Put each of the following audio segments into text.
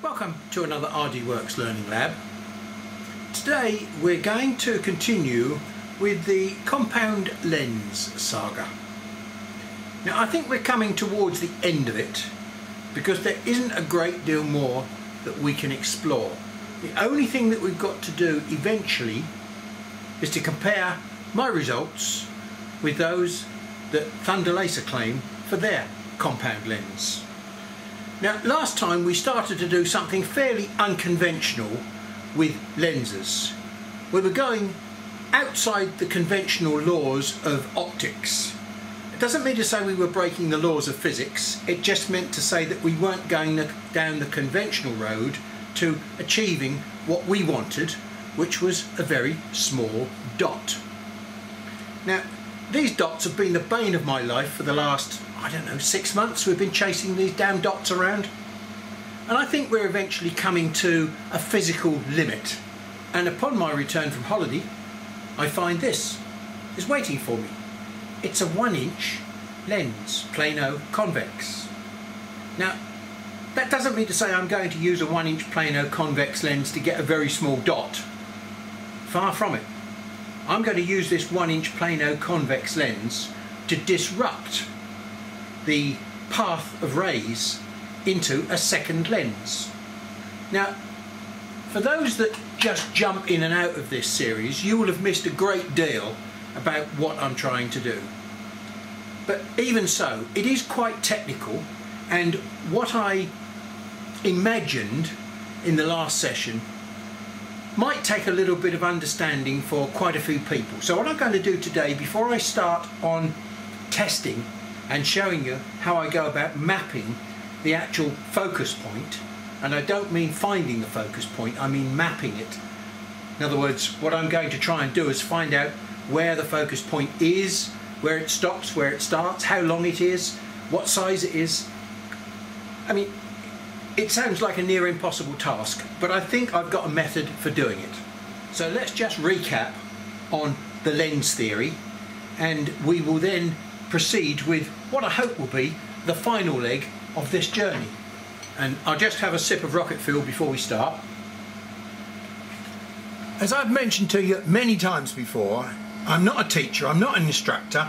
Welcome to another RDWorks Learning Lab. Today we're going to continue with the compound lens saga. Now I think we're coming towards the end of it because there isn't a great deal more that we can explore. The only thing that we've got to do eventually is to compare my results with those that Thunder Laser claim for their compound lens. Now last time we started to do something fairly unconventional with lenses. We were going outside the conventional laws of optics. It doesn't mean to say we were breaking the laws of physics, it just meant to say that we weren't going down the conventional road to achieving what we wanted, which was a very small dot. Now these dots have been the bane of my life for the last, I don't know, 6 months. We've been chasing these damn dots around, and I think we're eventually coming to a physical limit. And upon my return from holiday, I find this is waiting for me. It's a 1-inch lens, plano convex. Now that doesn't mean to say I'm going to use a 1-inch plano convex lens to get a very small dot. Far from it. I'm going to use this 1-inch plano convex lens to disrupt the path of rays into a second lens. Now, for those that just jump in and out of this series, you will have missed a great deal about what I'm trying to do. But even so, it is quite technical, and what I imagined in the last session might take a little bit of understanding for quite a few people. So what I'm going to do today, before I start on testing and showing you how I go about mapping the actual focus point, and I don't mean finding the focus point, I mean mapping it. In other words, what I'm going to try and do is find out where the focus point is, where it stops, where it starts, how long it is, what size it is. I mean, it sounds like a near impossible task, but I think I've got a method for doing it. So let's just recap on the lens theory, and we will then proceed with what I hope will be the final leg of this journey. And I'll just have a sip of rocket fuel before we start. As I've mentioned to you many times before, I'm not a teacher, I'm not an instructor,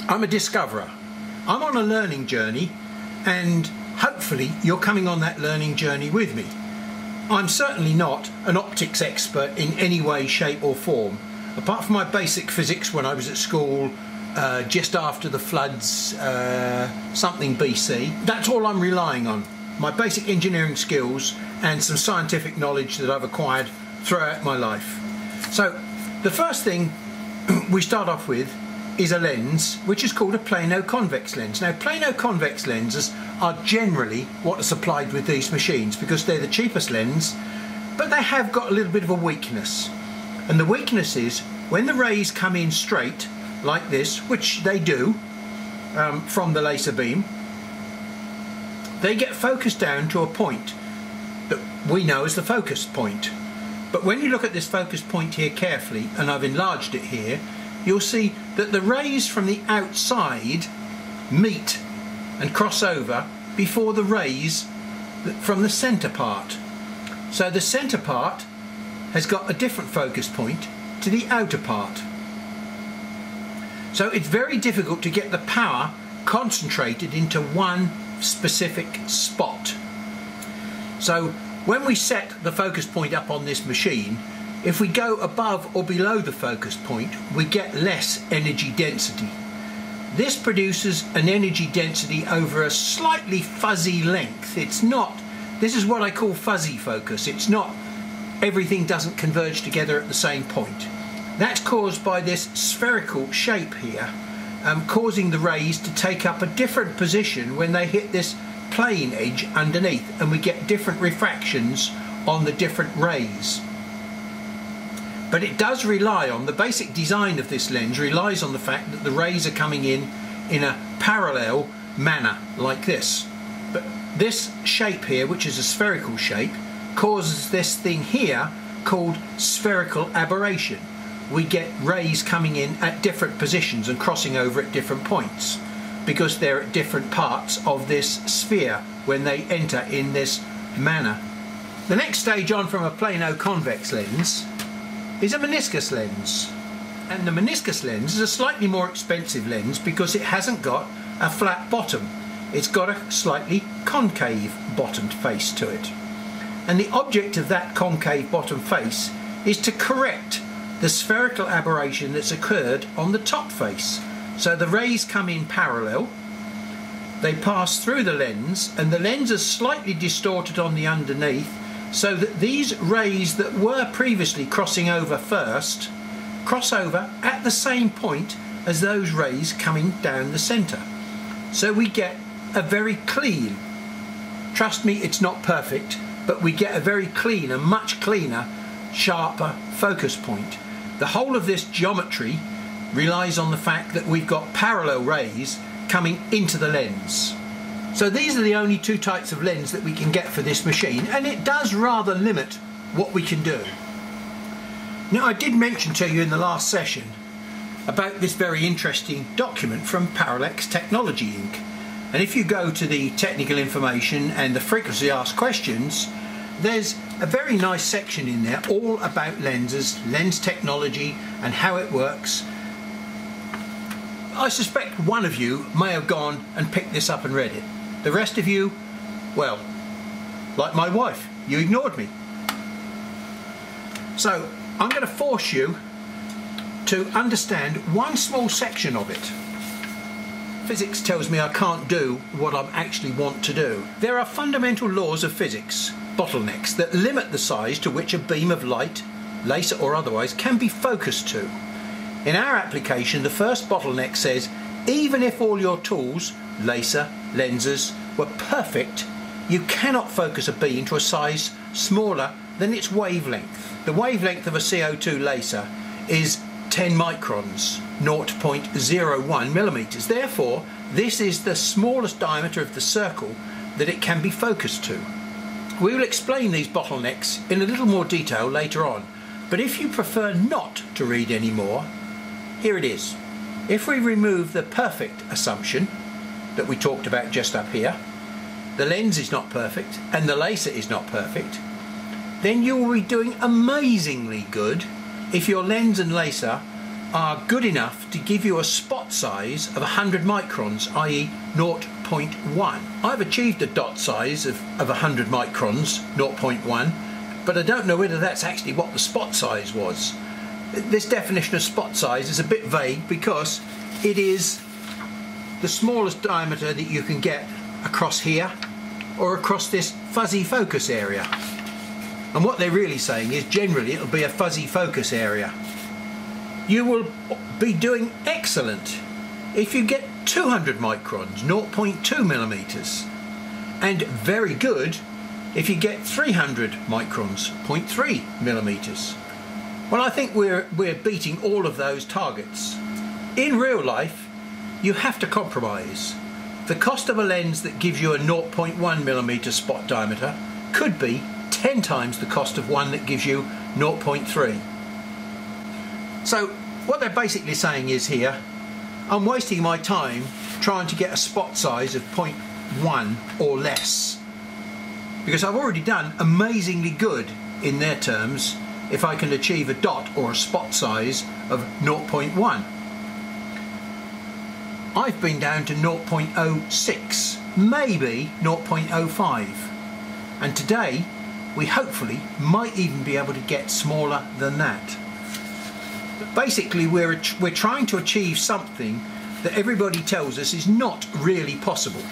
I'm a discoverer. I'm on a learning journey, and hopefully you're coming on that learning journey with me. I'm certainly not an optics expert in any way, shape or form. Apart from my basic physics when I was at school just after the floods, something BC, that's all I'm relying on. My basic engineering skills and some scientific knowledge that I've acquired throughout my life. So the first thing we start off with is a lens which is called a plano convex lens. Now plano convex lenses are generally what are supplied with these machines because they're the cheapest lens, but they have got a little bit of a weakness. And the weakness is when the rays come in straight like this, which they do from the laser beam, they get focused down to a point that we know as the focus point. But when you look at this focus point here carefully, and I've enlarged it here, you'll see that the rays from the outside meet and cross over before the rays from the centre part. So the centre part has got a different focus point to the outer part. So it's very difficult to get the power concentrated into one specific spot. So when we set the focus point up on this machine, if we go above or below the focus point, we get less energy density. This produces an energy density over a slightly fuzzy length. It's not, this is what I call fuzzy focus. It's not, everything doesn't converge together at the same point. That's caused by this spherical shape here, causing the rays to take up a different position when they hit this plane edge underneath, and we get different refractions on the different rays. But it does rely on, the basic design of this lens relies on the fact that the rays are coming in a parallel manner like this. But this shape here, which is a spherical shape, causes this thing here called spherical aberration. We get rays coming in at different positions and crossing over at different points because they're at different parts of this sphere when they enter in this manner. The next stage on from a plano convex lens is a meniscus lens. And the meniscus lens is a slightly more expensive lens because it hasn't got a flat bottom. It's got a slightly concave bottomed face to it. And the object of that concave bottom face is to correct the spherical aberration that's occurred on the top face. So the rays come in parallel, they pass through the lens, and the lens is slightly distorted on the underneath, so that these rays that were previously crossing over first cross over at the same point as those rays coming down the centre. So we get a very clean, trust me, it's not perfect, but we get a very clean, a much cleaner, sharper focus point. The whole of this geometry relies on the fact that we've got parallel rays coming into the lens. So these are the only two types of lens that we can get for this machine, and it does rather limit what we can do. Now, I did mention to you in the last session about this very interesting document from Parallax Technology Inc. And if you go to the technical information and the frequently asked questions, there's a very nice section in there all about lenses, lens technology and how it works. I suspect one of you may have gone and picked this up and read it. The rest of you, well, like my wife, you ignored me. So I'm going to force you to understand one small section of it. Physics tells me I can't do what I actually want to do. There are fundamental laws of physics, bottlenecks, that limit the size to which a beam of light, laser or otherwise, can be focused to. In our application, the first bottleneck says even if all your tools, laser, lenses, were perfect, you cannot focus a beam to a size smaller than its wavelength. The wavelength of a CO2 laser is 10 microns, 0.01 millimeters. Therefore, this is the smallest diameter of the circle that it can be focused to. We will explain these bottlenecks in a little more detail later on, but if you prefer not to read any more, here it is. If we remove the perfect assumption that we talked about just up here, the lens is not perfect and the laser is not perfect, then you will be doing amazingly good if your lens and laser are good enough to give you a spot size of 100 microns, i.e. 0.1. I've achieved a dot size of 100 microns, 0.1, but I don't know whether that's actually what the spot size was. This definition of spot size is a bit vague because it is the smallest diameter that you can get across here or across this fuzzy focus area. And what they're really saying is generally it'll be a fuzzy focus area. You will be doing excellent if you get 200 microns, 0.2 millimeters, and very good if you get 300 microns, 0.3 millimeters. Well, I think we're beating all of those targets. In real life, you have to compromise. The cost of a lens that gives you a 0.1 millimeter spot diameter could be 10 times the cost of one that gives you 0.3. So what they're basically saying is here, I'm wasting my time trying to get a spot size of 0.1 or less, because I've already done amazingly good in their terms if I can achieve a dot or a spot size of 0.1. I've been down to 0.06, maybe 0.05, and today we hopefully might even be able to get smaller than that. But basically we're trying to achieve something that everybody tells us is not really possible.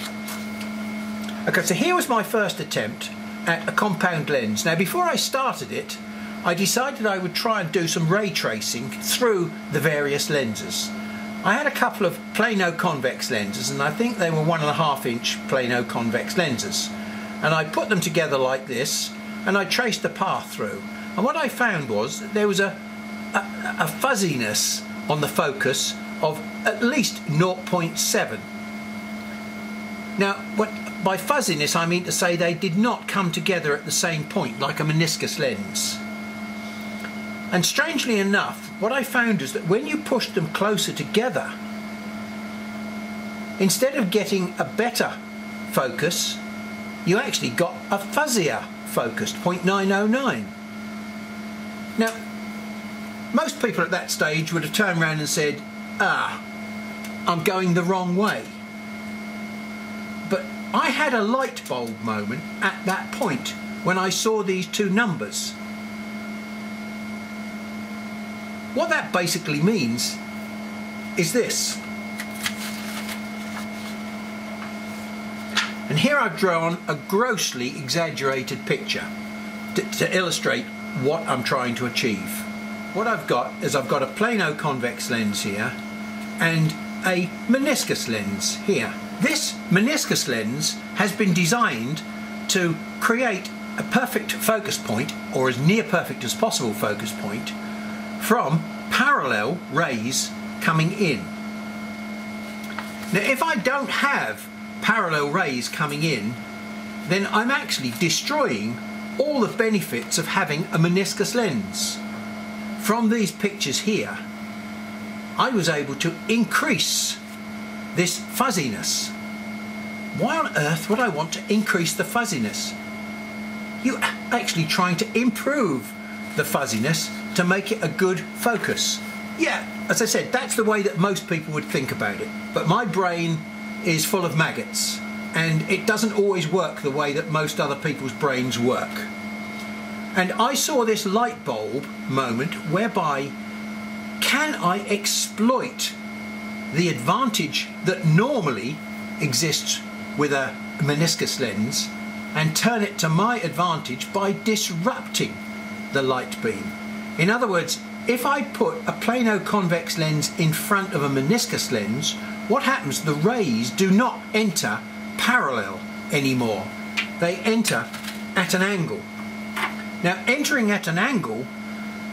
Okay, so here was my first attempt at a compound lens. Now before I started it, I decided I would try and do some ray tracing through the various lenses. I had a couple of plano convex lenses, and I think they were 1.5 inch plano convex lenses, and I put them together like this and I traced the path through, and what I found was that there was a fuzziness on the focus of at least 0.7. Now by fuzziness I mean to say they did not come together at the same point like a meniscus lens. And strangely enough, what I found is that when you pushed them closer together, instead of getting a better focus, you actually got a fuzzier focused, 0.909. Now, most people at that stage would have turned around and said, I'm going the wrong way. But I had a light bulb moment at that point when I saw these two numbers. What that basically means is this. And here I've drawn a grossly exaggerated picture to illustrate what I'm trying to achieve. What I've got is I've got a plano convex lens here and a meniscus lens here. This meniscus lens has been designed to create a perfect focus point, or as near perfect as possible focus point, from parallel rays coming in. Now if I don't have parallel rays coming in, then I'm actually destroying all the benefits of having a meniscus lens. From these pictures here, I was able to increase this fuzziness. Why on earth would I want to increase the fuzziness? You're actually trying to improve the fuzziness to make it a good focus. Yeah, as I said, that's the way that most people would think about it. But my brain is full of maggots, and it doesn't always work the way that most other people's brains work. And I saw this light bulb moment whereby, can I exploit the advantage that normally exists with a meniscus lens and turn it to my advantage by disrupting the light beam? In other words, if I put a plano convex lens in front of a meniscus lens, what happens? The rays do not enter parallel anymore. They enter at an angle. Now, entering at an angle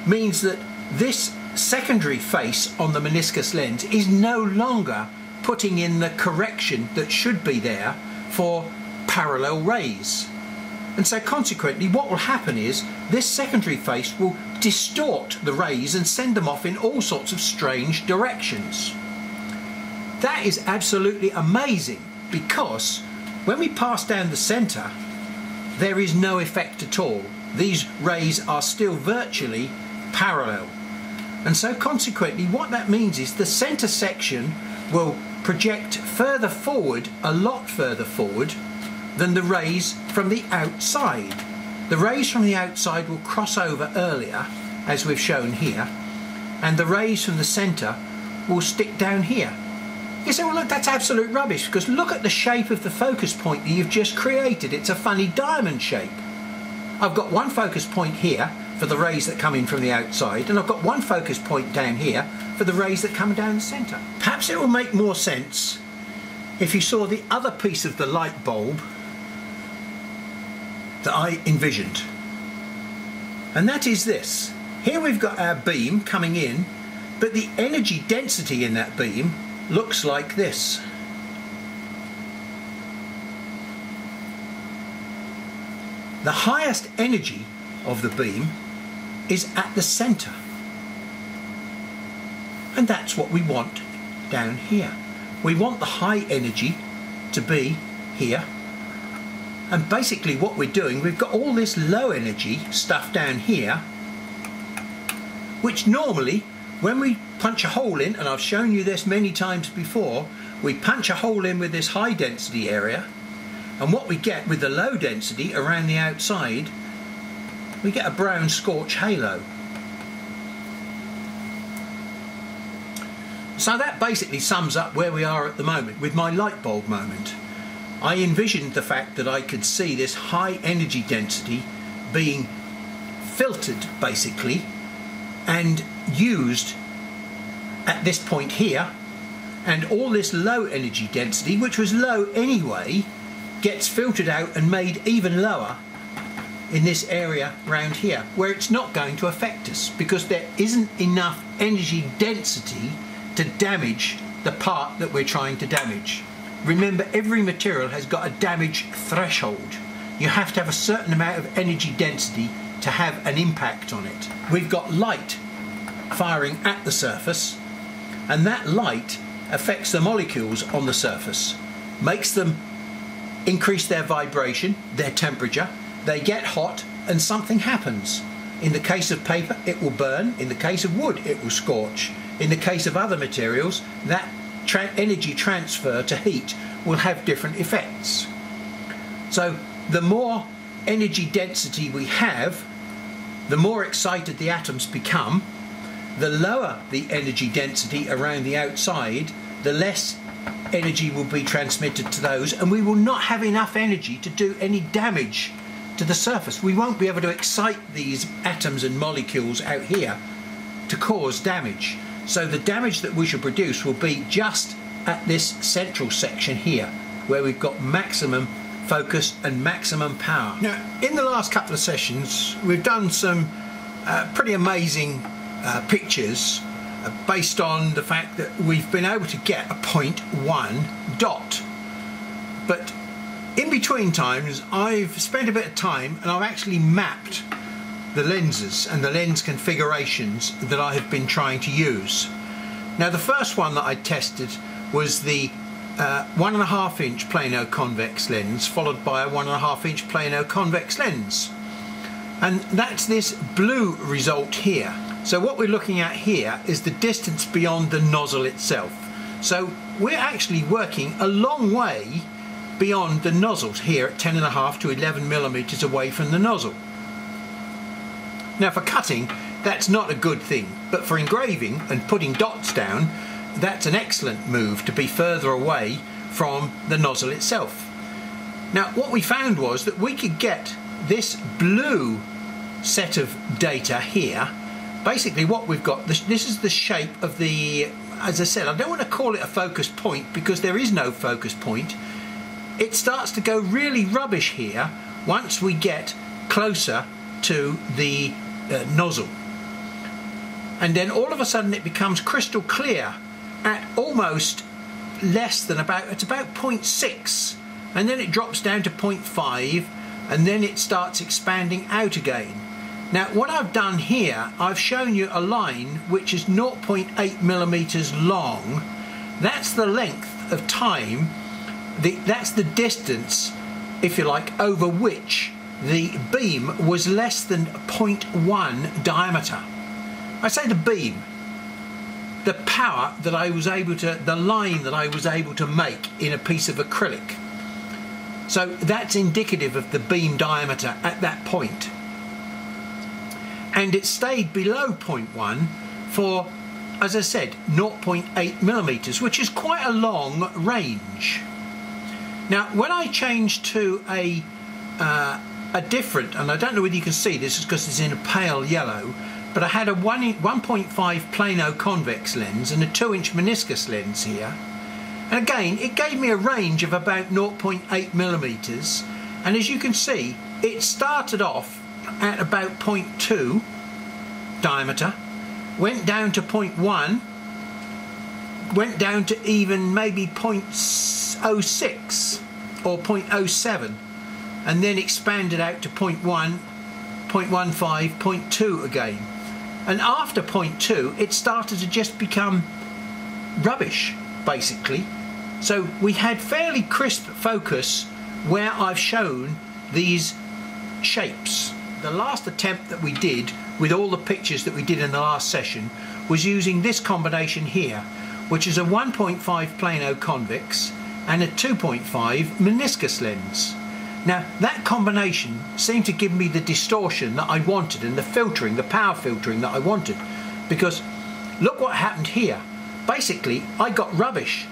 means that this secondary face on the meniscus lens is no longer putting in the correction that should be there for parallel rays. And so consequently what will happen is this secondary face will distort the rays and send them off in all sorts of strange directions. That is absolutely amazing, because when we pass down the centre, there is no effect at all. These rays are still virtually parallel. And so consequently what that means is the centre section will project further forward, a lot further forward, than the rays from the outside. The rays from the outside will cross over earlier, as we've shown here, and the rays from the centre will stick down here. You say, well look, that's absolute rubbish, because look at the shape of the focus point that you've just created. It's a funny diamond shape. I've got one focus point here for the rays that come in from the outside, and I've got one focus point down here for the rays that come down the centre. Perhaps it will make more sense if you saw the other piece of the light bulb that I envisioned. And that is this. Here we've got our beam coming in, but the energy density in that beam looks like this. The highest energy of the beam is at the centre, and that's what we want down here. We want the high energy to be here, and basically what we're doing, we've got all this low energy stuff down here, which normally when we punch a hole in, and I've shown you this many times before, we punch a hole in with this high density area, and what we get with the low density around the outside, we get a brown scorch halo. So that basically sums up where we are at the moment with my light bulb moment. I envisioned the fact that I could see this high energy density being filtered basically and used at this point here, and all this low energy density, which was low anyway, gets filtered out and made even lower in this area around here, where it's not going to affect us because there isn't enough energy density to damage the part that we're trying to damage. Remember, every material has got a damage threshold. You have to have a certain amount of energy density to have an impact on it. We've got light firing at the surface, and that light affects the molecules on the surface, makes them increase their vibration, their temperature, they get hot and something happens. In the case of paper, it will burn. In the case of wood, it will scorch. In the case of other materials, that energy transfer to heat will have different effects. So the more energy density we have, the more excited the atoms become. The lower the energy density around the outside, the less energy will be transmitted to those, and we will not have enough energy to do any damage to the surface. We won't be able to excite these atoms and molecules out here to cause damage. So the damage that we should produce will be just at this central section here, where we've got maximum focus and maximum power. Now, in the last couple of sessions, we've done some pretty amazing pictures based on the fact that we've been able to get a 0.1 dot. But in between times, I've spent a bit of time and I've actually mapped the lenses and the lens configurations that I have been trying to use. Now, the first one that I tested was the 1.5 inch plano convex lens, followed by a 1.5 inch plano convex lens. And that's this blue result here. So what we're looking at here is the distance beyond the nozzle itself. So we're actually working a long way beyond the nozzles here at 10.5 to 11 millimeters away from the nozzle. Now, for cutting, that's not a good thing, but for engraving and putting dots down, that's an excellent move to be further away from the nozzle itself. Now, what we found was that we could get this blue set of data here. Basically what we've got, this is the shape of the, as I said, I don't want to call it a focus point because there is no focus point. It starts to go really rubbish here once we get closer to the nozzle. And then all of a sudden it becomes crystal clear at almost less than it's about 0.6, and then it drops down to 0.5, and then it starts expanding out again. Now, what I've done here, I've shown you a line which is 0.8 millimeters long. That's the length of time, that's the distance, if you like, over which the beam was less than 0.1 diameter. I say the beam, the power that I was able to, the line that I was able to make in a piece of acrylic. So that's indicative of the beam diameter at that point. And it stayed below 0.1 for, as I said, 0.8 millimeters, which is quite a long range. Now, when I changed to a different, and I don't know whether you can see this because it's in a pale yellow, but I had a 1.5 plano convex lens and a 2-inch meniscus lens here. And again, it gave me a range of about 0.8 millimeters. And as you can see, it started off at about 0.2 diameter, went down to 0.1, went down to even maybe 0.06 or 0.07, and then expanded out to 0.1, 0.15, 0.2 again. And after 0.2, it started to just become rubbish, basically. So we had fairly crisp focus where I've shown these shapes. The last attempt that we did with all the pictures that we did in the last session was using this combination here, which is a 1.5 plano convex and a 2.5 meniscus lens. Now, that combination seemed to give me the distortion that I wanted and the filtering, the power filtering that I wanted, because look what happened here. Basically, I got rubbish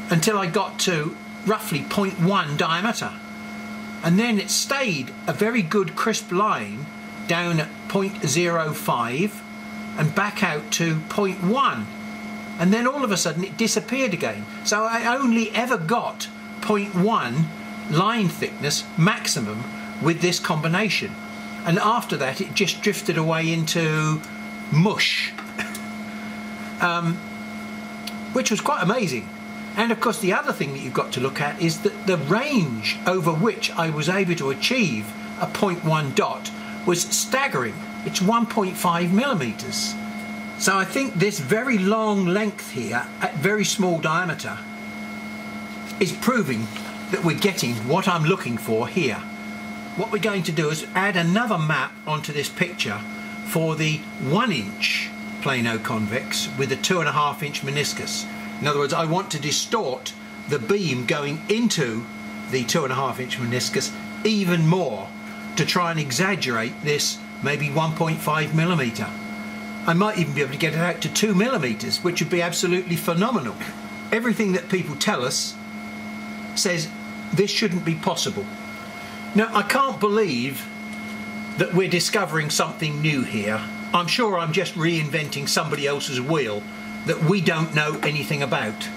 until I got to roughly 0.1 diameter, and then it stayed a very good crisp line down at 0.05 and back out to 0.1, and then all of a sudden it disappeared again. So I only ever got 0.1 line thickness maximum with this combination, and after that it just drifted away into mush, which was quite amazing. And of course the other thing that you've got to look at is that the range over which I was able to achieve a 0.1 dot was staggering. It's 1.5 millimeters. So I think this very long length here at very small diameter is proving that we're getting what I'm looking for here. what we're going to do is add another map onto this picture for the 1 inch plano convex with a 2.5 inch meniscus. In other words, I want to distort the beam going into the 2.5 inch meniscus even more to try and exaggerate this maybe 1.5 millimeter. I might even be able to get it out to 2 millimeters, which would be absolutely phenomenal. Everything that people tell us says this shouldn't be possible. Now, I can't believe that we're discovering something new here. I'm sure I'm just reinventing somebody else's wheel that we don't know anything about.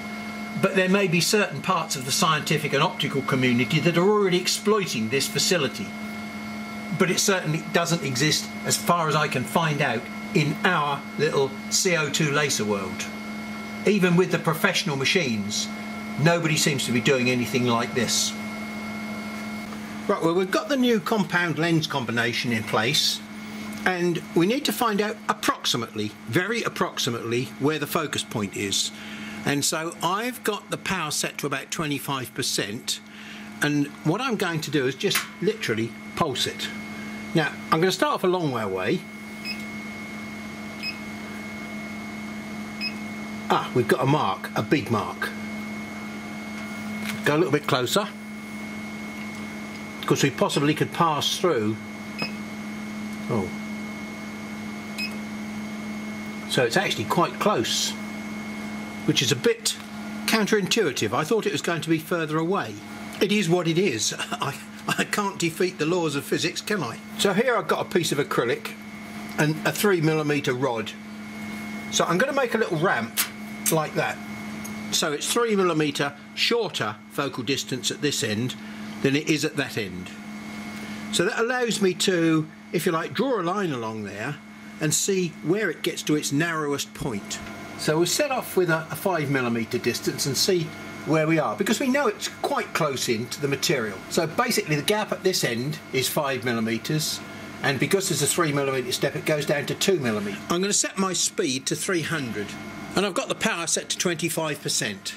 But there may be certain parts of the scientific and optical community that are already exploiting this facility. But it certainly doesn't exist, as far as I can find out, in our little CO2 laser world. Even with the professional machines, nobody seems to be doing anything like this. Right, well, we've got the new compound lens combination in place, and we need to find out approximately, very approximately, where the focus point is. And so I've got the power set to about 25%, and what I'm going to do is just literally pulse it. Now, I'm going to start off a long way away. Ah, we've got a mark, a big mark. Go a little bit closer, because we possibly could pass through. Oh. So it's actually quite close, which is a bit counterintuitive. I thought it was going to be further away. It is what it is. I can't defeat the laws of physics, can I? So here I've got a piece of acrylic and a 3mm rod. So I'm going to make a little ramp like that. So it's 3mm shorter focal distance at this end than it is at that end. So that allows me to, if you like, draw a line along there and see where it gets to its narrowest point. So we'll set off with a 5mm distance and see where we are, because we know it's quite close in to the material. So basically the gap at this end is 5mm, and because there's a 3mm step, it goes down to 2mm. I'm going to set my speed to 300, and I've got the power set to 25%.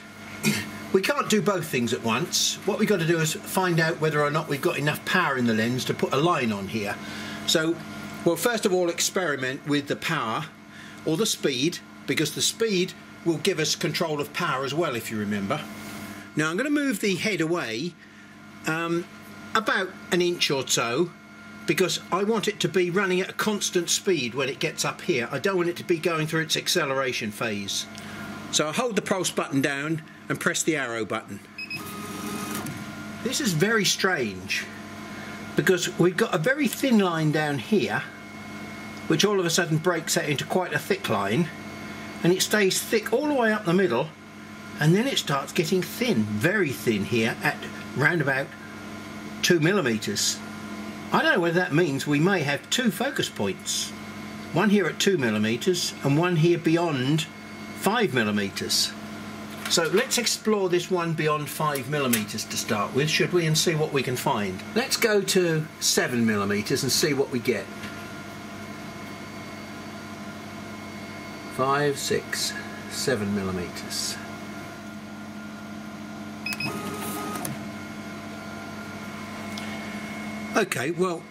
We can't do both things at once. What we've got to do is find out whether or not we've got enough power in the lens to put a line on here. So we'll first of all experiment with the power or the speed, because the speed will give us control of power as well, if you remember. Now I'm going to move the head away about an inch or so, because I want it to be running at a constant speed when it gets up here. I don't want it to be going through its acceleration phase. So I hold the pulse button down and press the arrow button. This is very strange, because we've got a very thin line down here, which all of a sudden breaks out into quite a thick line, and it stays thick all the way up the middle, and then it starts getting thin, very thin here at round about 2mm. I don't know whether that means we may have two focus points, one here at 2mm and one here beyond 5mm. So let's explore this one beyond 5mm to start with, should we, and see what we can find. Let's go to 7mm and see what we get. 5, 6, 7mm. Okay, well,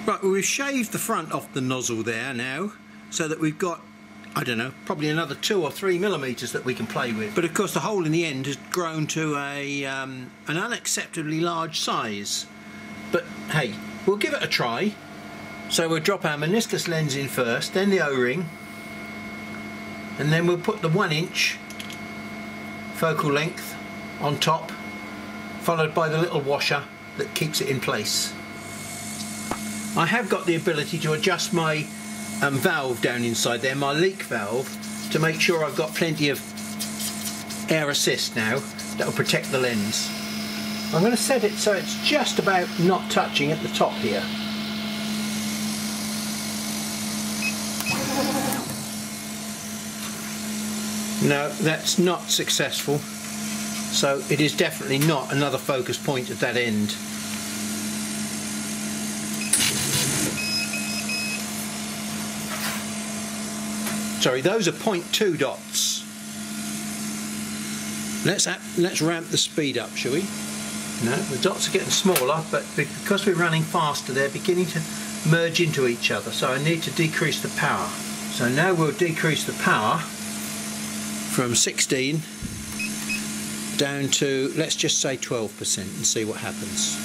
right, we've shaved the front off the nozzle there now, so that we've got, I don't know, probably another 2 or 3mm that we can play with. But of course the hole in the end has grown to an unacceptably large size. But hey, we'll give it a try. So we'll drop our meniscus lens in first, then the O-ring, and then we'll put the 1 inch focal length on top, followed by the little washer that keeps it in place. I have got the ability to adjust my valve down inside there, my leak valve, to make sure I've got plenty of air assist now that will protect the lens. I'm going to set it so it's just about not touching at the top here. No, that's not successful, so it is definitely not another focus point at that end. Sorry, those are 0.2 dots. Let's ramp the speed up, shall we? No, the dots are getting smaller, but because we're running faster, they're beginning to merge into each other, so I need to decrease the power. So now we'll decrease the power from 16 down to, let's just say 12%, and see what happens.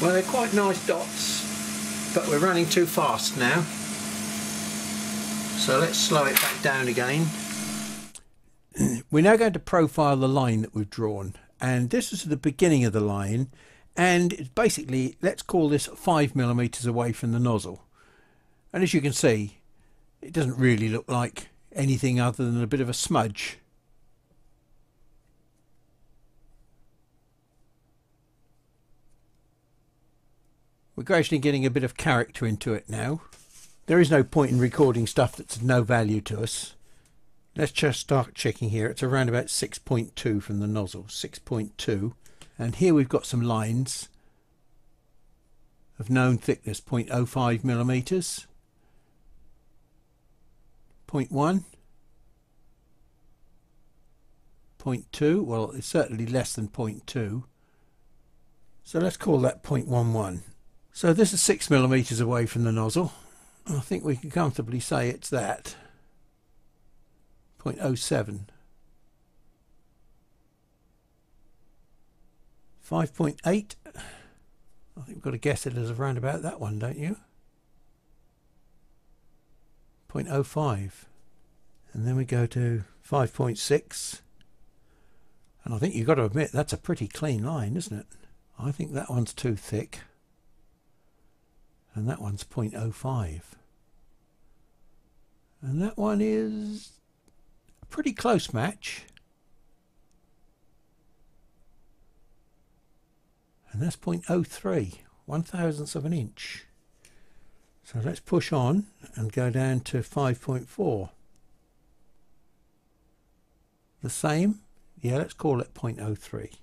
Well, they're quite nice dots, but we're running too fast now, so let's slow it back down again. We're now going to profile the line that we've drawn, and this is the beginning of the line, and it's basically, let's call this 5mm away from the nozzle. And as you can see, it doesn't really look like anything other than a bit of a smudge. We're gradually getting a bit of character into it now. There is no point in recording stuff that's of no value to us. Let's just start checking here. It's around about 6.2 from the nozzle, 6.2. And here we've got some lines of known thickness, 0.05mm, 0.1, 0.2, well it's certainly less than 0.2, so let's call that 0.11. So this is 6mm away from the nozzle. I think we can comfortably say it's that. 0.07. 5.8. I think we've got to guess it as around about that one, don't you? 0.05. And then we go to 5.6. And I think you've got to admit that's a pretty clean line, isn't it? I think that one's too thick. And that one's 0.05. And that one is a pretty close match. And that's 0.03, 1/1000th of an inch. So let's push on and go down to 5.4. The same? Yeah, let's call it 0.03.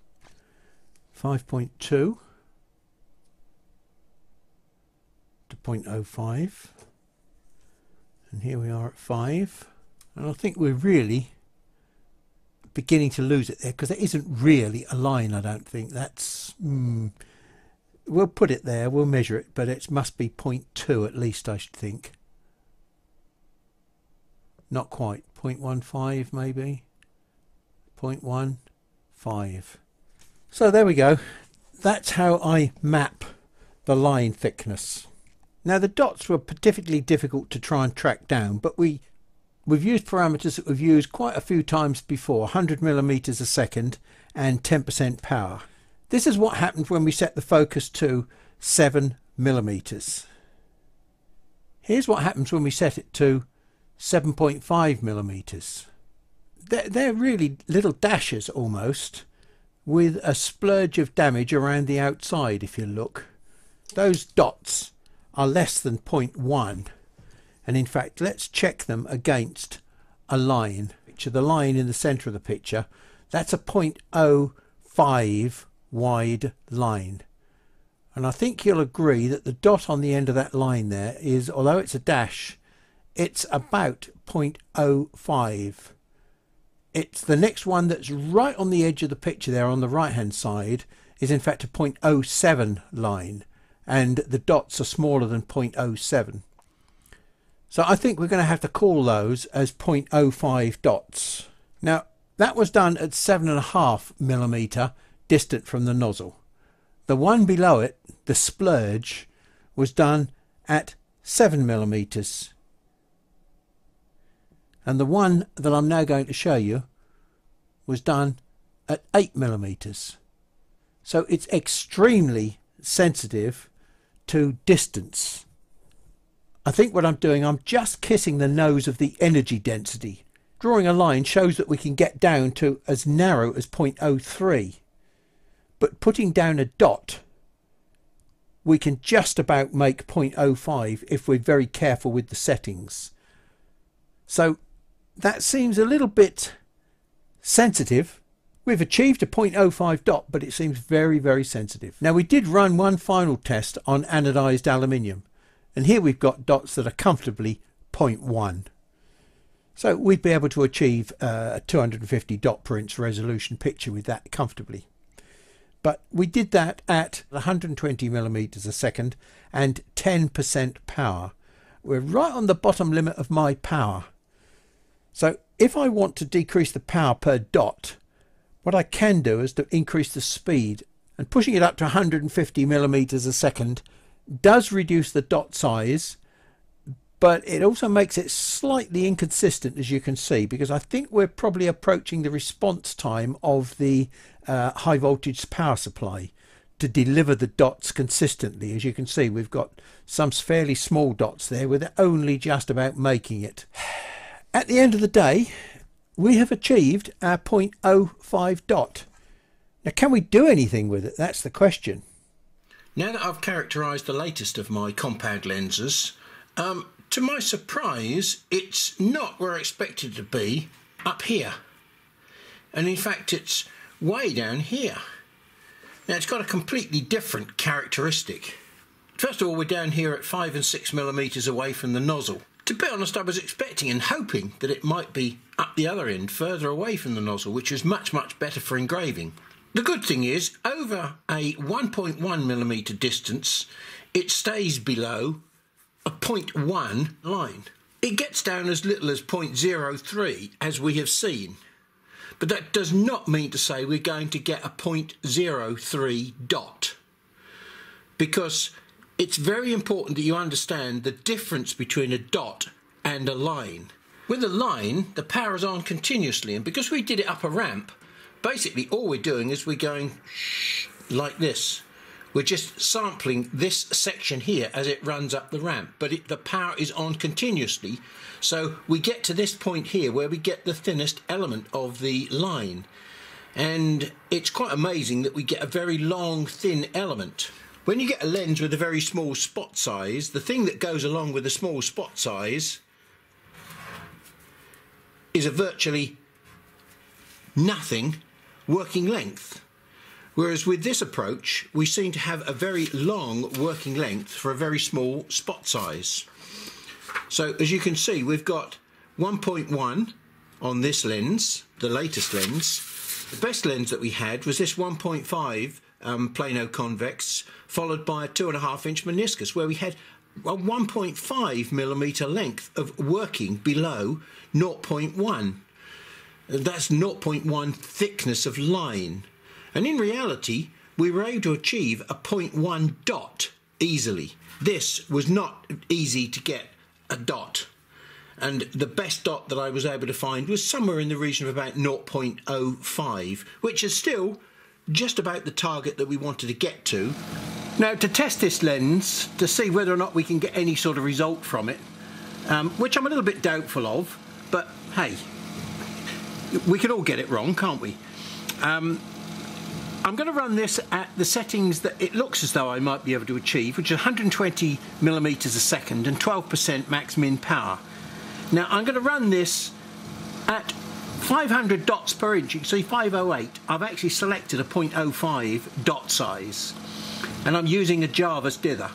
5.2 to 0.05. And here we are at 5. And I think we're really beginning to lose it there, because it isn't really a line, I don't think. That's we'll put it there, we'll measure it, but it must be 0.2 at least, I should think. Not quite. 0.15 maybe. 0.15. So there we go. That's how I map the line thickness. Now the dots were particularly difficult to try and track down, but we've used parameters that we've used quite a few times before, 100mm a second and 10% power. This is what happened when we set the focus to 7mm. Here's what happens when we set it to 7.5mm. They're really little dashes almost, with a splurge of damage around the outside. If you look, those dots are less than 0.1. And in fact, let's check them against a line. The line in the center of the picture, that's a 0.05 wide line. And I think you'll agree that the dot on the end of that line there is, although it's a dash, it's about 0.05. It's the next one that's right on the edge of the picture there on the right hand side is in fact a 0.07 line, and the dots are smaller than 0.07. So I think we're going to have to call those as 0.05 dots. Now that was done at 7.5mm distant from the nozzle. The one below it, the splurge, was done at 7mm. And the one that I'm now going to show you was done at 8mm. So it's extremely sensitive to distance. I think what I'm doing, I'm just kissing the nose of the energy density. Drawing a line shows that we can get down to as narrow as 0.03. But putting down a dot, we can just about make 0.05 if we're very careful with the settings. So that seems a little bit sensitive. We've achieved a 0.05 dot, but it seems very, very sensitive. Now we did run one final test on anodized aluminium, and here we've got dots that are comfortably 0.1. So we'd be able to achieve a 250 dot per inch resolution picture with that comfortably. But we did that at 120 millimeters a second and 10% power. We're right on the bottom limit of my power. So if I want to decrease the power per dot, what I can do is to increase the speed, and pushing it up to 150 millimeters a second does reduce the dot size, but it also makes it slightly inconsistent, as you can see, because I think we're probably approaching the response time of the high voltage power supply to deliver the dots consistently. As you can see, we've got some fairly small dots there with only just about making it. At the end of the day, we have achieved our 0.05 dot. Now, can we do anything with it? That's the question. Now that I've characterised the latest of my compound lenses, to my surprise, it's not where I expected it to be up here. And in fact, it's way down here. Now, it's got a completely different characteristic. First of all, we're down here at 5 and 6 millimeters away from the nozzle. To be honest, I was expecting and hoping that it might be up the other end, further away from the nozzle, which is much, much better for engraving. The good thing is, over a 1.1 millimeter distance, it stays below a 0.1 line. It gets down as little as 0.03, as we have seen. But that does not mean to say we're going to get a 0.03 dot, because it's very important that you understand the difference between a dot and a line. With a line, the power is on continuously, and because we did it up a ramp, basically all we're doing is we're going like this. We're just sampling this section here as it runs up the ramp, but the power is on continuously. So we get to this point here where we get the thinnest element of the line. And it's quite amazing that we get a very long, thin element. When you get a lens with a very small spot size, the thing that goes along with the small spot size is a virtually nothing working length. Whereas with this approach, we seem to have a very long working length for a very small spot size. So as you can see, we've got 1.1 on this lens, the latest lens. The best lens that we had was this 1.5 plano convex, followed by a 2.5 inch meniscus, where we had a 1.5 millimeter length of working below 0.1. That's 0.1 thickness of line. And in reality, we were able to achieve a 0.1 dot easily. This was not easy to get a dot. And the best dot that I was able to find was somewhere in the region of about 0.05, which is still just about the target that we wanted to get to. Now, to test this lens, to see whether or not we can get any sort of result from it, which I'm a little bit doubtful of, but hey, we can all get it wrong, can't we? I'm going to run this at the settings that it looks as though I might be able to achieve, which is 120 millimeters a second and 12% max min power. Now, I'm going to run this at 500 dots per inch. You can see 508. I've actually selected a 0.05 dot size, and I'm using a Jarvis dither.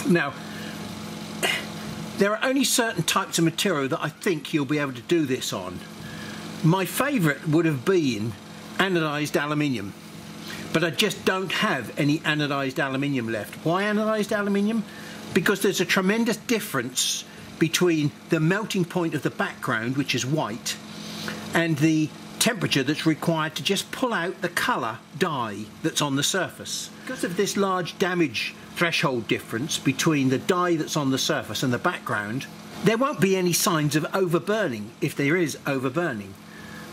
Now, there are only certain types of material that I think you'll be able to do this on. My favourite would have been anodised aluminium, but I just don't have any anodised aluminium left. Why anodised aluminium? Because there's a tremendous difference between the melting point of the background, which is white, and the temperature that's required to just pull out the colour dye that's on the surface. Because of this large damage threshold difference between the dye that's on the surface and the background, there won't be any signs of overburning if there is overburning.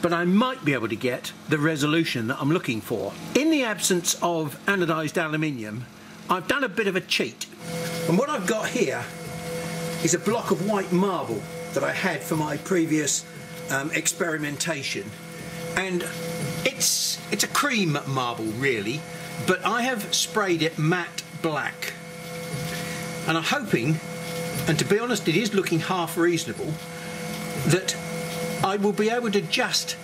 But I might be able to get the resolution that I'm looking for. In the absence of anodised aluminium, I've done a bit of a cheat. And what I've got here is a block of white marble that I had for my previous experimentation. And it's a cream marble, really, but I have sprayed it matte black. And I'm hoping, and to be honest, it is looking half reasonable, that I will be able to just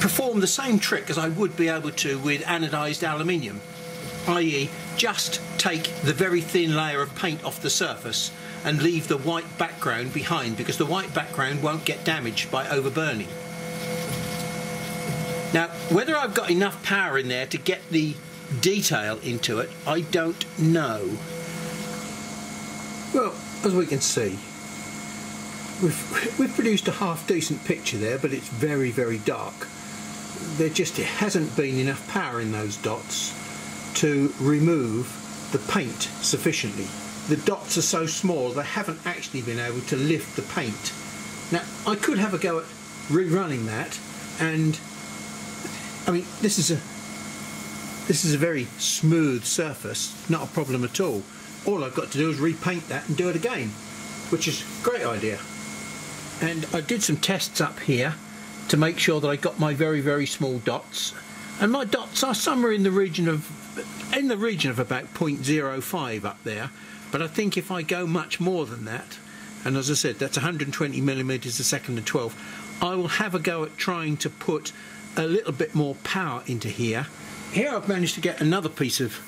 perform the same trick as I would be able to with anodised aluminium, i.e. just take the very thin layer of paint off the surface and leave the white background behind, because the white background won't get damaged by overburning. Now, whether I've got enough power in there to get the detail into it, I don't know. Well, as we can see, we've produced a half decent picture there, but it's very, very dark. There just hasn't been enough power in those dots to remove the paint sufficiently. The dots are so small they haven't actually been able to lift the paint. Now, I could have a go at rerunning that, and I mean, this is a very smooth surface, not a problem at all. All I've got to do is repaint that and do it again, which is a great idea. And I did some tests up here to make sure that I got my very, very small dots, and my dots are somewhere in the region of about 0.05 up there. But I think if I go much more than that, and as I said, that's 120 millimeters a second and 12, I will have a go at trying to put a little bit more power into here. Here I've managed to get another piece of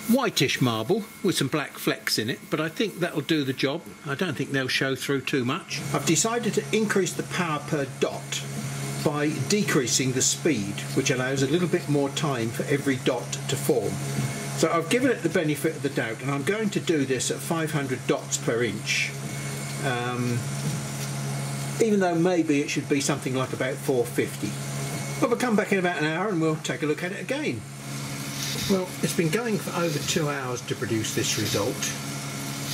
whitish marble with some black flecks in it, but I think that'll do the job. I don't think they'll show through too much. I've decided to increase the power per dot by decreasing the speed, which allows a little bit more time for every dot to form. So I've given it the benefit of the doubt, and I'm going to do this at 500 dots per inch, even though maybe it should be something like about 450. But we'll come back in about an hour and we'll take a look at it again. Well, it's been going for over 2 hours to produce this result.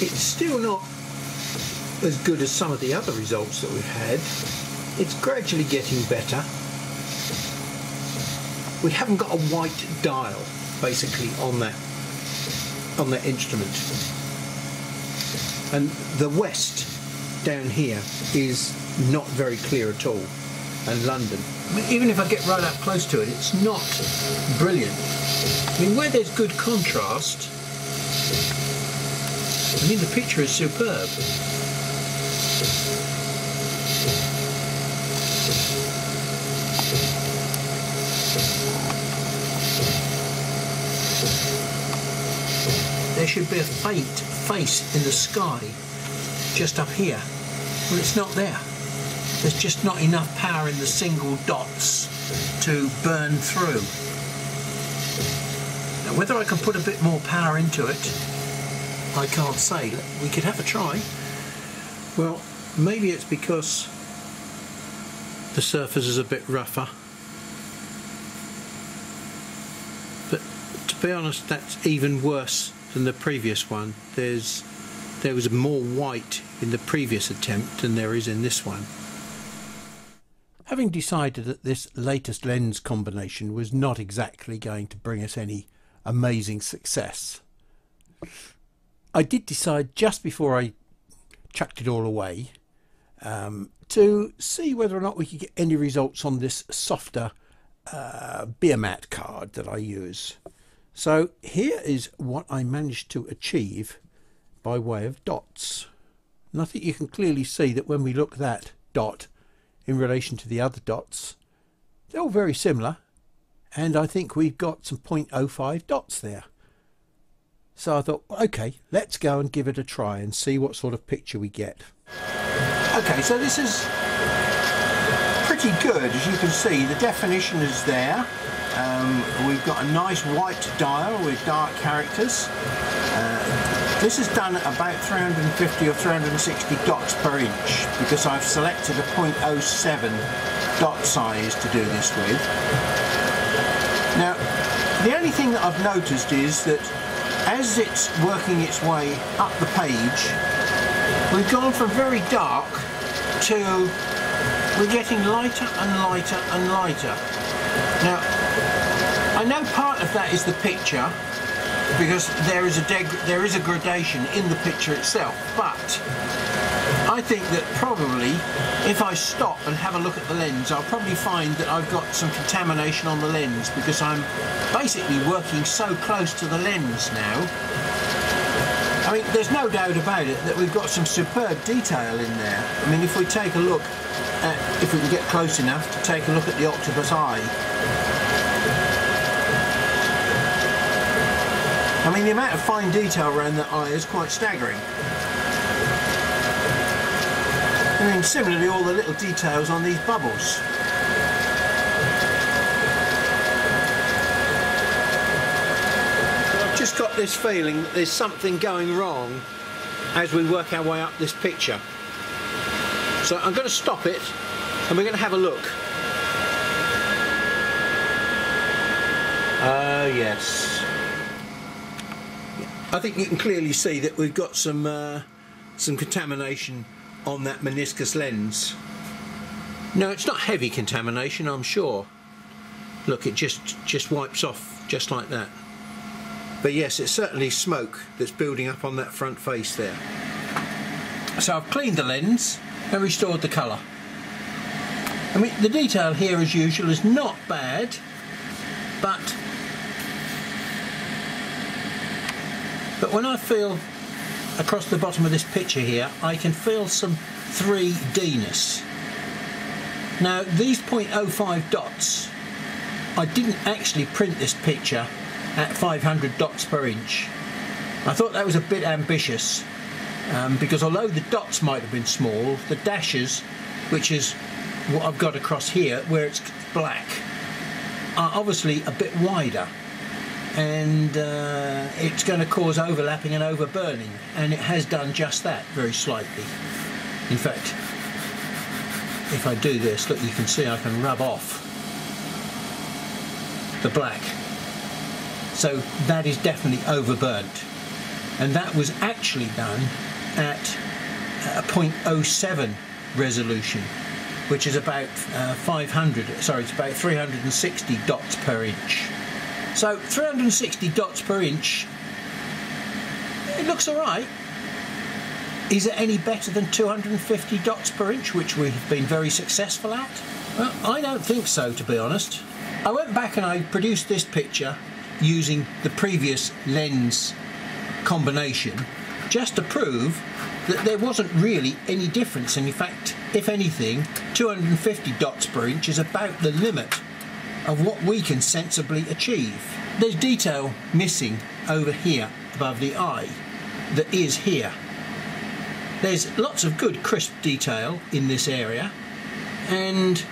It's still not as good as some of the other results that we've had. It's gradually getting better. We haven't got a white dial basically on that instrument, and the west down here is not very clear at all, and London, I mean, even if I get right up close to it, it's not brilliant. I mean, where there's good contrast, I mean, the picture is superb. There should be a faint face in the sky just up here. Well, it's not there. There's just not enough power in the single dots to burn through. Now, whether I can put a bit more power into it, I can't say. We could have a try. Well, maybe it's because the surface is a bit rougher. But to be honest, that's even worse than the previous one. There was more white in the previous attempt than there is in this one. Having decided that this latest lens combination was not exactly going to bring us any amazing success, I did decide just before I chucked it all away to see whether or not we could get any results on this softer beer mat card that I use. So here is what I managed to achieve by way of dots. And I think you can clearly see that when we look at that dot in relation to the other dots, they're all very similar, and I think we've got some 0.05 dots there. So I thought, okay, let's go and give it a try and see what sort of picture we get. Okay, so this is pretty good. As you can see, the definition is there. We've got a nice white dial with dark characters. This is done at about 350 or 360 dots per inch, because I've selected a 0.07 dot size to do this with. Now, the only thing that I've noticed is that as it's working its way up the page, we've gone from very dark to we're getting lighter and lighter and lighter. Now, I know part of that is the picture, because there is a gradation in the picture itself, but I think that probably if I stop and have a look at the lens, I'll probably find that I've got some contamination on the lens, because I'm basically working so close to the lens now. I mean, there's no doubt about it that we've got some superb detail in there. I mean, if we take a look at, if we can get close enough to take a look at the octopus eye, I mean, the amount of fine detail around that eye is quite staggering. And then similarly all the little details on these bubbles. I've just got this feeling that there's something going wrong as we work our way up this picture. So I'm going to stop it and we're going to have a look. Yes. I think you can clearly see that we've got some contamination on that meniscus lens. No, it's not heavy contamination, I'm sure. Look, it just wipes off just like that. But yes, it's certainly smoke that's building up on that front face there. So I've cleaned the lens and restored the colour. I mean, the detail here as usual is not bad, but when I feel across the bottom of this picture here, I can feel some 3D-ness. Now these 0.05 dots, I didn't actually print this picture at 500 dots per inch. I thought that was a bit ambitious, because although the dots might have been small, the dashes, which is what I've got across here where it's black, are obviously a bit wider, and it's going to cause overlapping and overburning, and it has done just that very slightly. In fact, if I do this, look, you can see I can rub off the black. So that is definitely overburnt, and that was actually done at a 0.07 resolution, which is about 360 dots per inch. So 360 dots per inch, it looks alright. Is it any better than 250 dots per inch, which we've been very successful at? Well, I don't think so, to be honest. I went back and I produced this picture using the previous lens combination just to prove that there wasn't really any difference. And in fact, if anything, 250 dots per inch is about the limit of what we can sensibly achieve. There's detail missing over here above the eye that is here. There's lots of good crisp detail in this area, and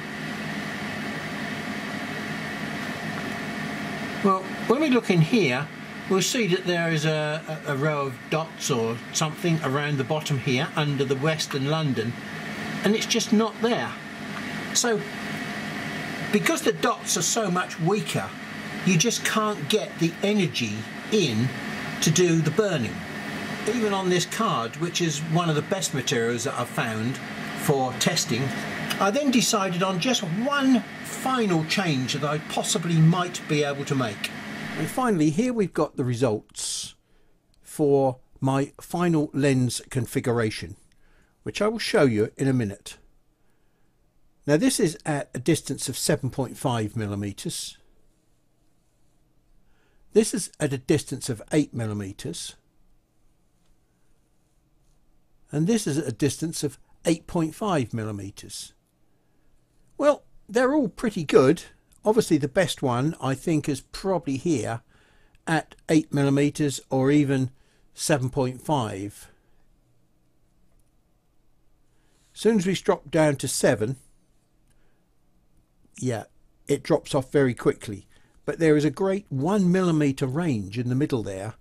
well, when we look in here, we'll see that there is a row of dots or something around the bottom here under the Western London, and it's just not there. So because the dots are so much weaker, you just can't get the energy in to do the burning. Even on this card, which is one of the best materials that I've found for testing, I then decided on just one final change that I possibly might be able to make. And finally, here we've got the results for my final lens configuration, which I will show you in a minute. Now this is at a distance of 7.5 millimeters. This is at a distance of 8 millimeters. And this is at a distance of 8.5 millimeters. Well, they're all pretty good. Obviously the best one I think is probably here at 8 millimeters or even 7.5. As soon as we drop down to 7, yeah, it drops off very quickly. But there is a great 1 millimeter range in the middle there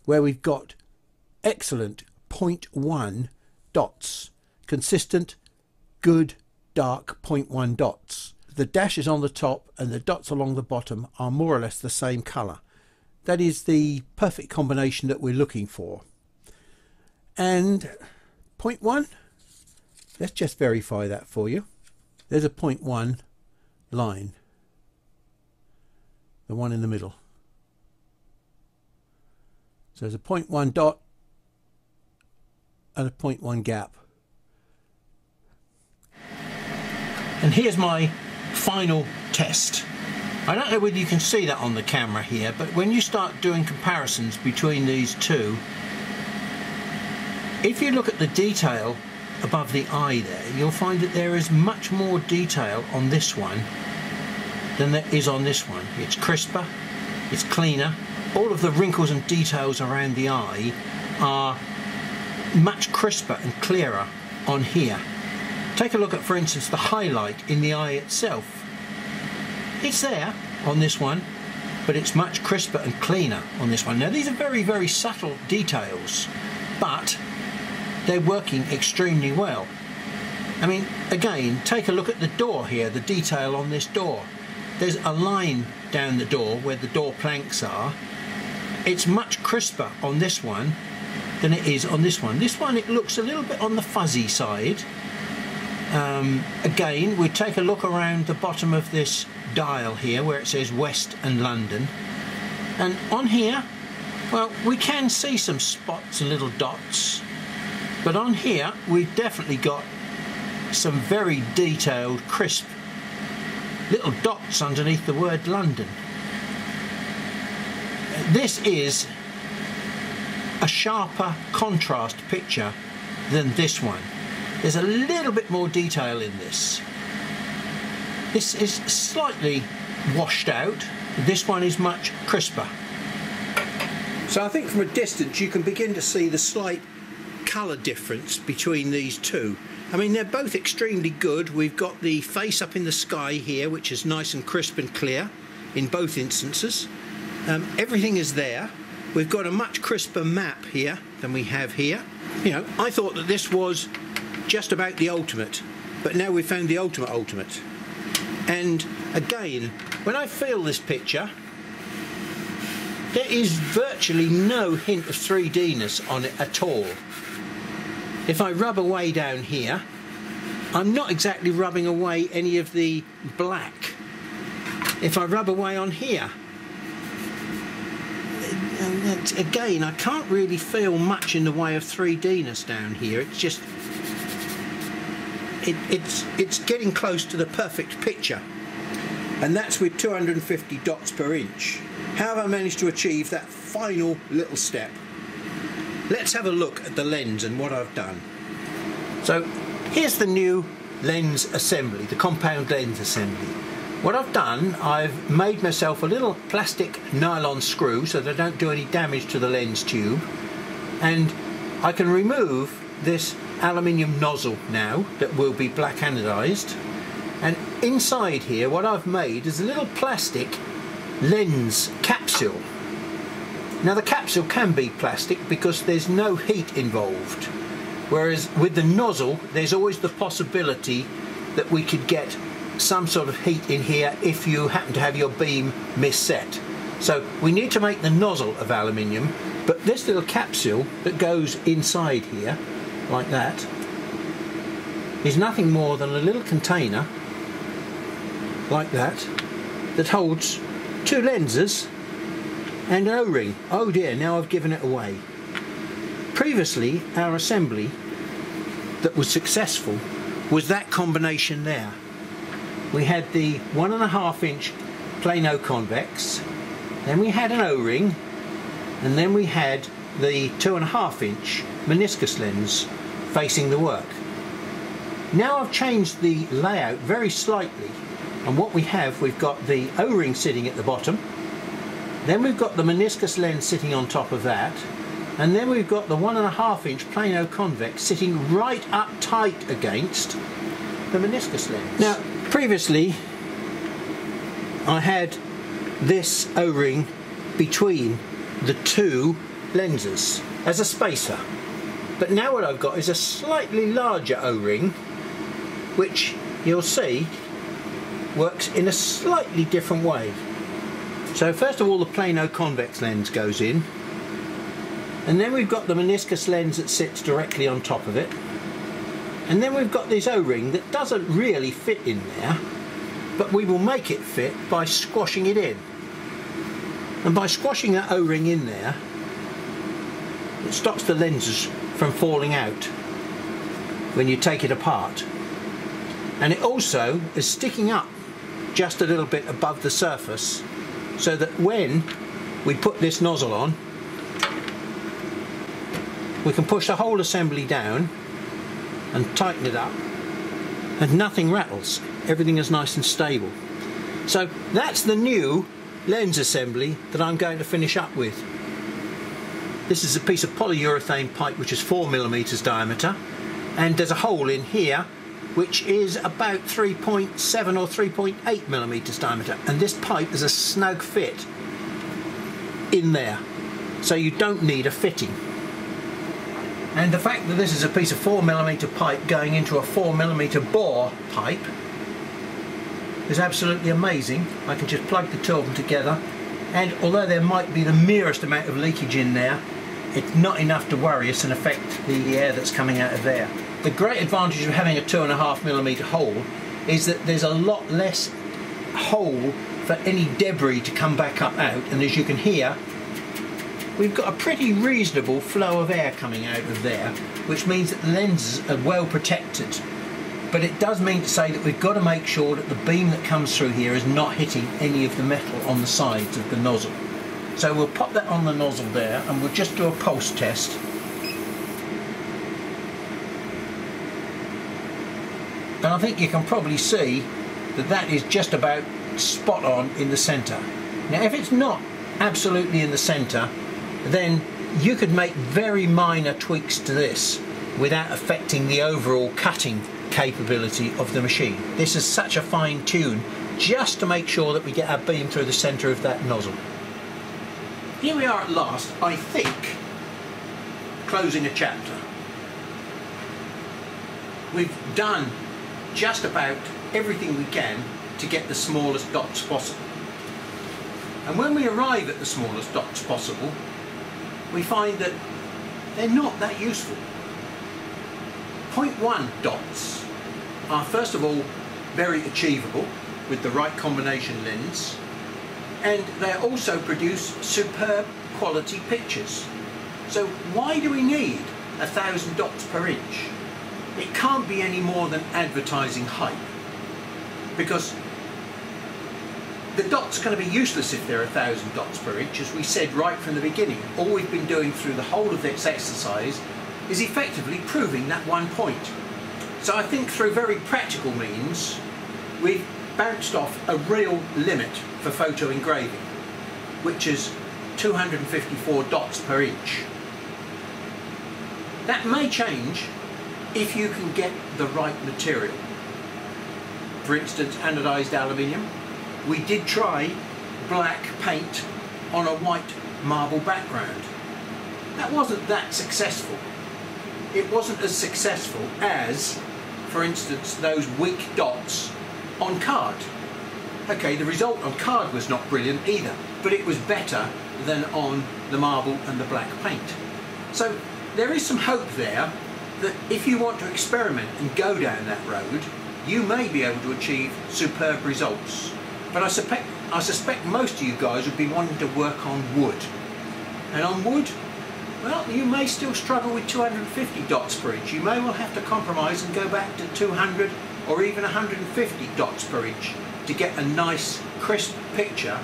where we've got excellent 0.1 dots, consistent, good, dark 0.1 dots. The dashes on the top and the dots along the bottom are more or less the same colour. That is the perfect combination that we're looking for. And 0.1, let's just verify that for you. There's a 0.1 line, the one in the middle. So there's a 0.1 dot and a 0.1 gap. And here's my final test. I don't know whether you can see that on the camera here, but when you start doing comparisons between these two, if you look at the detail above the eye there, you'll find that there is much more detail on this one than there is on this one. It's crisper, it's cleaner, all of the wrinkles and details around the eye are much crisper and clearer on here. take a look at, for instance, the highlight in the eye itself. It's there on this one, but it's much crisper and cleaner on this one. Now these are very, very subtle details, but they're working extremely well. I mean, again, take a look at the door here, the detail on this door. There's a line down the door where the door planks are. It's much crisper on this one than it is on this one. This one, it looks a little bit on the fuzzy side. Again, we take a look around the bottom of this dial here where it says West and London. And on here, well, we can see some spots and little dots. But on here, we've definitely got some very detailed, crisp little dots underneath the word London. This is a sharper contrast picture than this one. There's a little bit more detail in this. This is slightly washed out. This one is much crisper. So I think from a distance you can begin to see the slight colour difference between these two. I mean, they're both extremely good. We've got the face up in the sky here, which is nice and crisp and clear in both instances. Everything is there. We've got a much crisper map here than we have here. You know, I thought that this was just about the ultimate, but now we've found the ultimate. And again, when I feel this picture, there is virtually no hint of 3D-ness on it at all. If I rub away down here, I'm not exactly rubbing away any of the black. If I rub away on here, again, I can't really feel much in the way of 3D-ness down here. It's just, it's getting close to the perfect picture. And that's with 250 dots per inch. How have I managed to achieve that final little step? Let's have a look at the lens and what I've done. So here's the new lens assembly, the compound lens assembly. What I've done, I've made myself a little plastic nylon screw so that I don't do any damage to the lens tube, and I can remove this aluminium nozzle now that will be black anodized, and inside here what I've made is a little plastic lens capsule. Now the capsule can be plastic because there's no heat involved, whereas with the nozzle there's always the possibility that we could get some sort of heat in here if you happen to have your beam misset. So we need to make the nozzle of aluminium, but this little capsule that goes inside here like that is nothing more than a little container like that that holds two lenses and an O-ring. Oh dear, now I've given it away. Previously our assembly that was successful was that combination there. We had the 1.5 inch plano convex, then we had an O-ring, and then we had the 2.5 inch meniscus lens facing the work. Now I've changed the layout very slightly, and what we have, we've got the O-ring sitting at the bottom, then we've got the meniscus lens sitting on top of that, and then we've got the 1.5 inch plano convex sitting right up tight against the meniscus lens. Now previously I had this O-ring between the two lenses as a spacer, but now what I've got is a slightly larger O-ring which you'll see works in a slightly different way. So first of all the plano convex lens goes in, and then we've got the meniscus lens that sits directly on top of it, and then we've got this O-ring that doesn't really fit in there, but we will make it fit by squashing it in. And by squashing that O-ring in there, it stops the lenses from falling out when you take it apart. And it also is sticking up just a little bit above the surface, so that when we put this nozzle on, we can push the whole assembly down and tighten it up, and nothing rattles. Everything is nice and stable. So that's the new lens assembly that I'm going to finish up with. This is a piece of polyurethane pipe which is 4mm diameter, and there's a hole in here which is about 3.7 or 3.8 millimeters diameter, and this pipe is a snug fit in there, so you don't need a fitting. And the fact that this is a piece of 4mm pipe going into a 4mm bore pipe is absolutely amazing. I can just plug the two of them together, and although there might be the merest amount of leakage in there, it's not enough to worry us and affect the air that's coming out of there. The great advantage of having a 2.5mm hole is that there's a lot less hole for any debris to come back up out, and as you can hear, we've got a pretty reasonable flow of air coming out of there, which means that the lenses are well protected. But it does mean to say that we've got to make sure that the beam that comes through here is not hitting any of the metal on the sides of the nozzle. So we'll pop that on the nozzle there, and we'll just do a pulse test. And I think you can probably see that that is just about spot on in the centre. Now if it's not absolutely in the centre, then you could make very minor tweaks to this without affecting the overall cutting capability of the machine. This is such a fine tune just to make sure that we get our beam through the centre of that nozzle. Here we are at last, I think, closing a chapter. We've done just about everything we can to get the smallest dots possible. And when we arrive at the smallest dots possible, we find that they're not that useful. 0.1 dots are first of all very achievable with the right combination lens, and they also produce superb quality pictures. So why do we need 1,000 dots per inch? It can't be any more than advertising hype, because the dots are going to be useless if they're 1,000 dots per inch. As we said right from the beginning, all we've been doing through the whole of this exercise is effectively proving that one point. So I think through very practical means we've bounced off a real limit for photo engraving, which is 254 dots per inch. That may change if you can get the right material. For instance, anodized aluminium. We did try black paint on a white marble background. That wasn't that successful. It wasn't as successful as, for instance, those weak dots on card. Okay, the result on card was not brilliant either, but it was better than on the marble and the black paint. So there is some hope there that if you want to experiment and go down that road, you may be able to achieve superb results. But I suspect most of you guys would be wanting to work on wood. And on wood, well, you may still struggle with 250 dots per inch. You may well have to compromise and go back to 200 or even 150 dots per inch to get a nice crisp picture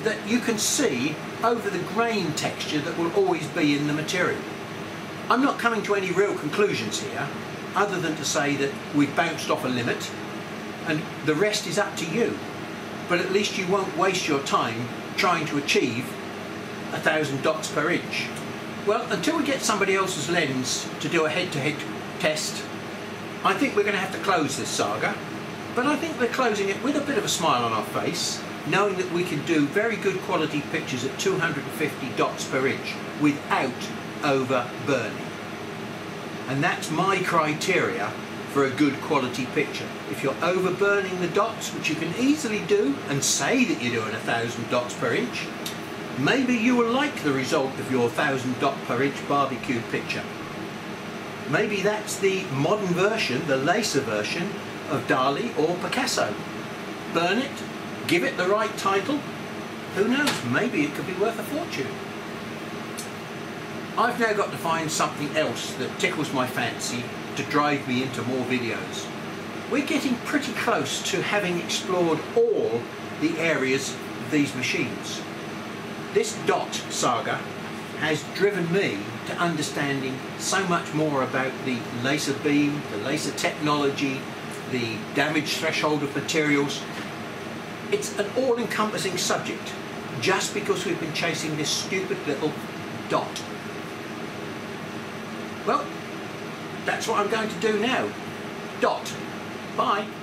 that you can see over the grain texture that will always be in the material. I'm not coming to any real conclusions here, other than to say that we've bounced off a limit and the rest is up to you. But at least you won't waste your time trying to achieve 1,000 dots per inch. Well, until we get somebody else's lens to do a head-to-head test, I think we're going to have to close this saga. But I think we're closing it with a bit of a smile on our face, knowing that we can do very good quality pictures at 250 dots per inch without over-burning. And that's my criteria for a good quality picture. If you're overburning the dots, which you can easily do and say that you're doing 1,000 dots per inch, maybe you will like the result of your 1,000 dot per inch barbecue picture. Maybe that's the modern version, the laser version of Dali or Picasso. Burn it, give it the right title, who knows, maybe it could be worth a fortune. I've now got to find something else that tickles my fancy to drive me into more videos. We're getting pretty close to having explored all the areas of these machines. This dot saga has driven me to understanding so much more about the laser beam, the laser technology, the damage threshold of materials. It's an all-encompassing subject, just because we've been chasing this stupid little dot. Well, that's what I'm going to do now. Dot. Bye.